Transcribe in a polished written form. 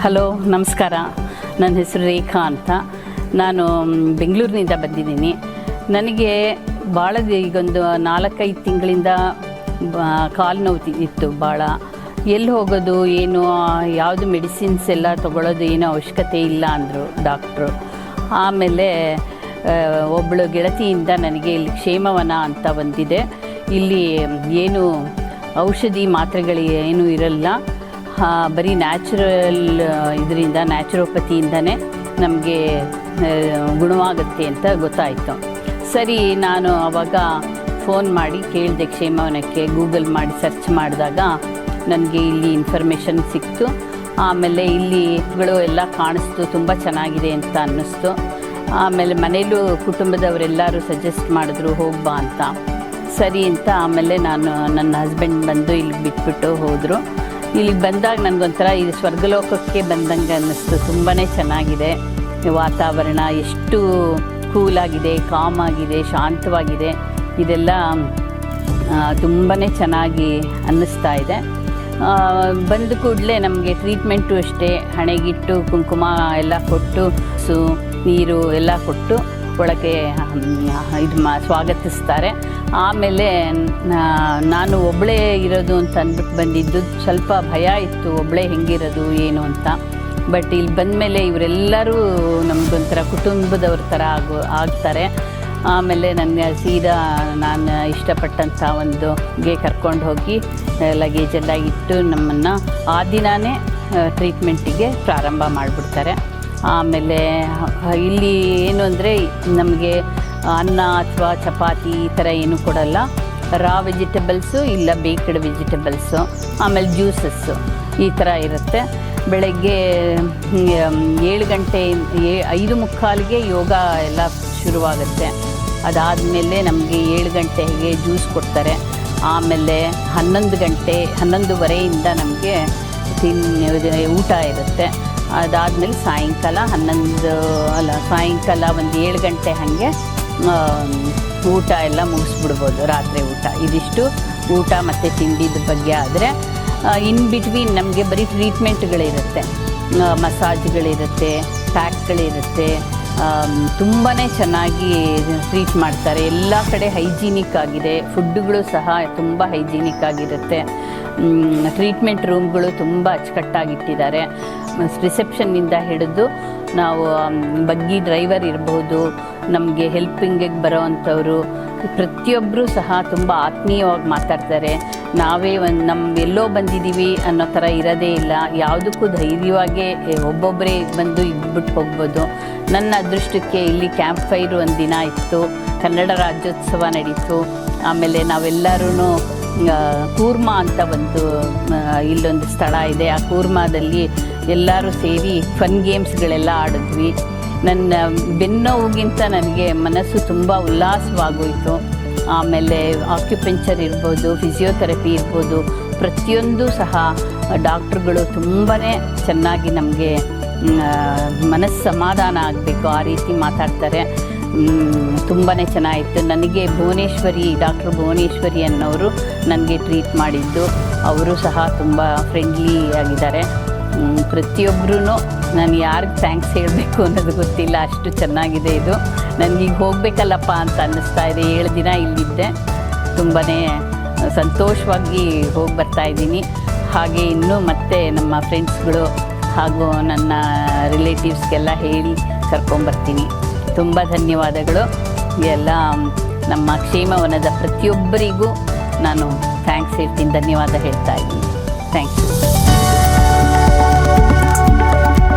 Hello, ನಮಸ್ಕಾರ. ನನ್ನ ಹೆಸರು ರೇಖಾ ಅಂತ. ನಾನು ಬೆಂಗಳೂರಿನಿಂದ ಬಂದಿದ್ದೀನಿ. ನನಗೆ ಭಾಳ ಈಗೊಂದು 4-5 ತಿಂಗಳಿಂದ ಕಾಲು ನೋವು ಇತ್ತು. ಭಾಳ ಎಲ್ಲಿ ಹೋಗೋದು ಏನು, ಯಾವುದು ಮೆಡಿಸಿನ್ಸ್ ಎಲ್ಲ ತೊಗೊಳ್ಳೋದು ಏನೋ ಅವಶ್ಯಕತೆ ಇಲ್ಲ ಅಂದರು ಡಾಕ್ಟ್ರು. ಆಮೇಲೆ ಒಬ್ಬಳು ಗೆಳತಿಯಿಂದ ನನಗೆ ಇಲ್ಲಿ ಕ್ಷೇಮವನ ಅಂತ ಬಂದಿದೆ. ಇಲ್ಲಿ ಏನು ಔಷಧಿ ಮಾತ್ರೆಗಳು ಏನೂ ಇರಲ್ಲ, ಬರೀ ನ್ಯಾಚುರಲ್ ಇದರಿಂದ ನ್ಯಾಚುರೋಪತಿಯಿಂದನೇ ನಮಗೆ ಗುಣವಾಗುತ್ತೆ ಅಂತ ಗೊತ್ತಾಯಿತು. ಸರಿ, ನಾನು ಆವಾಗ ಫೋನ್ ಮಾಡಿ ಕೇಳಿದೆ ಕ್ಷೇಮವನಕ್ಕೆ. ಗೂಗಲ್ ಮಾಡಿ ಸರ್ಚ್ ಮಾಡಿದಾಗ ನನಗೆ ಇಲ್ಲಿ ಇನ್ಫಾರ್ಮೇಷನ್ ಸಿಕ್ತು. ಆಮೇಲೆ ಇಲ್ಲಿಗಳು ಎಲ್ಲ ಕಾಣಿಸ್ತು, ತುಂಬ ಚೆನ್ನಾಗಿದೆ ಅಂತ ಅನ್ನಿಸ್ತು. ಆಮೇಲೆ ಮನೇಲೂ ಕುಟುಂಬದವರೆಲ್ಲರೂ ಸಜೆಸ್ಟ್ ಮಾಡಿದ್ರು ಹೋಗ್ಬಾ ಅಂತ. ಸರಿ ಅಂತ ಆಮೇಲೆ ನನ್ನ ಹಸ್ಬೆಂಡ್ ಬಂದು ಇಲ್ಲಿಗೆ ಬಿಟ್ಬಿಟ್ಟು ಹೋದರು. ಇಲ್ಲಿಗೆ ಬಂದಾಗ ನನಗೊಂಥರ ಇದು ಸ್ವರ್ಗಲೋಕಕ್ಕೆ ಬಂದಂಗೆ ಅನ್ನಿಸ್ತು. ತುಂಬಾ ಚೆನ್ನಾಗಿದೆ ವಾತಾವರಣ, ಎಷ್ಟು ಕೂಲಾಗಿದೆ, ಕಾಮಾಗಿದೆ, ಶಾಂತವಾಗಿದೆ. ಇದೆಲ್ಲ ತುಂಬಾ ಚೆನ್ನಾಗಿ ಅನ್ನಿಸ್ತಾ ಇದೆ. ಬಂದ ಕೂಡಲೇ ನಮಗೆ ಟ್ರೀಟ್ಮೆಂಟು ಅಷ್ಟೇ, ಹಣೆಗಿಟ್ಟು ಕುಂಕುಮ ಎಲ್ಲ ಕೊಟ್ಟು ನೀರು ಎಲ್ಲ ಕೊಟ್ಟು ಒಳಗೆ ಸ್ವಾಗತಿಸ್ತಾರೆ. ಆಮೇಲೆ ನಾನು ಒಬ್ಬಳೇ ಇರೋದು ಅಂತ ಅಂದ್ಬಿಟ್ಟು ಬಂದಿದ್ದು. ಸ್ವಲ್ಪ ಭಯ ಇತ್ತು, ಒಬ್ಬಳೇ ಹೆಂಗಿರೋದು ಏನು ಅಂತ. ಬಟ್ ಇಲ್ಲಿ ಬಂದಮೇಲೆ ಇವರೆಲ್ಲರೂ ನಮಗೊಂಥರ ಕುಟುಂಬದವ್ರ ಥರ ಆಗ್ತಾರೆ. ಆಮೇಲೆ ನನಗೆ ಸೀದಾ ನಾನು ಇಷ್ಟಪಟ್ಟಂಥ ಒಂದುಗೆ ಕರ್ಕೊಂಡು ಹೋಗಿ ಲಗೇಜೆಲ್ಲ ಇಟ್ಟು ನಮ್ಮನ್ನು ಆ ದಿನವೇ ಟ್ರೀಟ್ಮೆಂಟಿಗೆ ಪ್ರಾರಂಭ ಮಾಡಿಬಿಡ್ತಾರೆ. ಆಮೇಲೆ ಇಲ್ಲಿ ಏನು ಅಂದರೆ ನಮಗೆ ಅನ್ನ ಅಥವಾ ಚಪಾತಿ ಈ ಥರ ಏನೂ ಕೊಡಲ್ಲ. ರಾ ವೆಜಿಟೇಬಲ್ಸು ಇಲ್ಲ ಬೇಕ್ಡ್ ವೆಜಿಟೇಬಲ್ಸು, ಆಮೇಲೆ ಜ್ಯೂಸಸ್ಸು ಈ ಥರ ಇರುತ್ತೆ. ಬೆಳಗ್ಗೆ 7 ಗಂಟೆ 5:45ಗೆ ಯೋಗ ಎಲ್ಲ ಶುರುವಾಗುತ್ತೆ. ಅದಾದಮೇಲೆ ನಮಗೆ 7 ಗಂಟೆಗೆ ಜ್ಯೂಸ್ ಕೊಡ್ತಾರೆ. ಆಮೇಲೆ 11:30ಇಂದ ನಮಗೆ ಊಟ ಇರುತ್ತೆ. ಅದಾದಮೇಲೆ ಸಾಯಂಕಾಲ ಸಾಯಂಕಾಲ ಒಂದು 7 ಗಂಟೆ ಹಾಗೆ ಊಟ ಎಲ್ಲ ಮುಗಿಸ್ಬಿಡ್ಬೋದು, ರಾತ್ರಿ ಊಟ. ಇದಿಷ್ಟು ಊಟ ಮತ್ತು ತಿಂಡಿದ ಬಗ್ಗೆ. ಆದರೆ ಇನ್ ಬಿಟ್ವೀನ್ ನಮಗೆ ಬರೀ ಟ್ರೀಟ್ಮೆಂಟ್ಗಳಿರುತ್ತೆ, ಮಸಾಜ್ಗಳಿರುತ್ತೆ, ಪ್ಯಾಕ್ಗಳಿರುತ್ತೆ. ತುಂಬಾ ಚೆನ್ನಾಗಿ ಟ್ರೀಟ್ ಮಾಡ್ತಾರೆ. ಎಲ್ಲ ಕಡೆ ಹೈಜೀನಿಕ್ ಆಗಿದೆ. ಫುಡ್ಡುಗಳು ಸಹ ತುಂಬ ಹೈಜೀನಿಕ್ ಆಗಿರುತ್ತೆ. ಟ್ರೀಟ್ಮೆಂಟ್ ರೂಮ್ಗಳು ತುಂಬ ಅಚ್ಚುಕಟ್ಟಾಗಿಟ್ಟಿದ್ದಾರೆ. ರಿಸೆಪ್ಷನ್ನಿಂದ ಹಿಡಿದು ನಾವು ಬಗ್ಗಿ ಡ್ರೈವರ್ ಇರ್ಬೋದು, ನಮಗೆ ಹೆಲ್ಪಿಂಗಿಗೆ ಬರೋವಂಥವ್ರು ಪ್ರತಿಯೊಬ್ಬರೂ ಸಹ ತುಂಬ ಆತ್ಮೀಯವಾಗಿ ಮಾತಾಡ್ತಾರೆ. ನಾವೇ ಎಲ್ಲೋ ಬಂದಿದ್ದೀವಿ ಅನ್ನೋ ಥರ ಇರೋದೇ ಇಲ್ಲ. ಯಾವುದಕ್ಕೂ ಧೈರ್ಯವಾಗೇ ಒಬ್ಬೊಬ್ಬರೇ ಬಂದು ಇದ್ಬಿಟ್ಟು ಹೋಗ್ಬೋದು. ನನ್ನ ಅದೃಷ್ಟಕ್ಕೆ ಇಲ್ಲಿ ಕ್ಯಾಂಪ್ ಫೈರ್ ಒಂದು ದಿನ ಇತ್ತು, ಕನ್ನಡ ರಾಜ್ಯೋತ್ಸವ ನಡೀತು. ಆಮೇಲೆ ನಾವೆಲ್ಲರೂ ಕೂರ್ಮಾ ಅಂತ ಇಲ್ಲೊಂದು ಸ್ಥಳ ಇದೆ. ಆ ಕೂರ್ಮಾದಲ್ಲಿ ಎಲ್ಲರೂ ಸೇರಿ ಫನ್ ಗೇಮ್ಸ್ಗಳೆಲ್ಲ ಆಡಿದ್ವಿ. ನನ್ನ ಬೆನ್ನೋವಿಗಿಂತ ನನಗೆ ಮನಸ್ಸು ತುಂಬ ಉಲ್ಲಾಸವಾಗೋಯಿತು. ಆಮೇಲೆ ಆಕ್ಯುಪಂಚರ್ ಇರ್ಬೋದು, ಫಿಸಿಯೋಥೆರಪಿ ಇರ್ಬೋದು, ಪ್ರತಿಯೊಂದು ಸಹ ಡಾಕ್ಟ್ರುಗಳು ತುಂಬಾ ಚೆನ್ನಾಗಿ ನಮಗೆ ಮನಸ್ಸು ಸಮಾಧಾನ ಆಗಬೇಕು ಆ ರೀತಿ ಮಾತಾಡ್ತಾರೆ. ತುಂಬಾ ಚೆನ್ನಾಗಿತ್ತು. ನನಗೆ ಡಾಕ್ಟರ್ ಭುವನೇಶ್ವರಿ ಅನ್ನೋರು ನನಗೆ ಟ್ರೀಟ್ ಮಾಡಿದ್ದು. ಅವರು ಸಹ ತುಂಬ ಫ್ರೆಂಡ್ಲಿ ಆಗಿದ್ದಾರೆ. ಪ್ರತಿಯೊಬ್ಬರೂ ನಾನು ಯಾರಿಗೆ ಥ್ಯಾಂಕ್ಸ್ ಹೇಳಬೇಕು ಅನ್ನೋದು ಗೊತ್ತಿಲ್ಲ, ಅಷ್ಟು ಚೆನ್ನಾಗಿದೆ ಇದು. ನನಗೀಗ ಹೋಗಬೇಕಲ್ಲಪ್ಪ ಅಂತ ಅನ್ನಿಸ್ತಾ ಇದೆ. 7 ದಿನ ಇಲ್ಲಿದ್ದೆ, ತುಂಬಾ ಸಂತೋಷವಾಗಿ ಹೋಗಿ ಬರ್ತಾಯಿದ್ದೀನಿ. ಹಾಗೆ ಇನ್ನೂ ಮತ್ತೆ ನಮ್ಮ ಫ್ರೆಂಡ್ಸ್ಗಳು ಹಾಗೂ ನನ್ನ ರಿಲೇಟಿವ್ಸ್ಗೆಲ್ಲ ಹೇಳಿ ಕರ್ಕೊಂಬರ್ತೀನಿ. ತುಂಬ ಧನ್ಯವಾದಗಳು. ಎಲ್ಲ ನಮ್ಮ ಕ್ಷೇಮವನದ ಪ್ರತಿಯೊಬ್ಬರಿಗೂ ನಾನು ಥ್ಯಾಂಕ್ಸ್ ಹೇಳ್ತೀನಿ, ಧನ್ಯವಾದ ಹೇಳ್ತಾ ಇದ್ದೀನಿ. Thank you.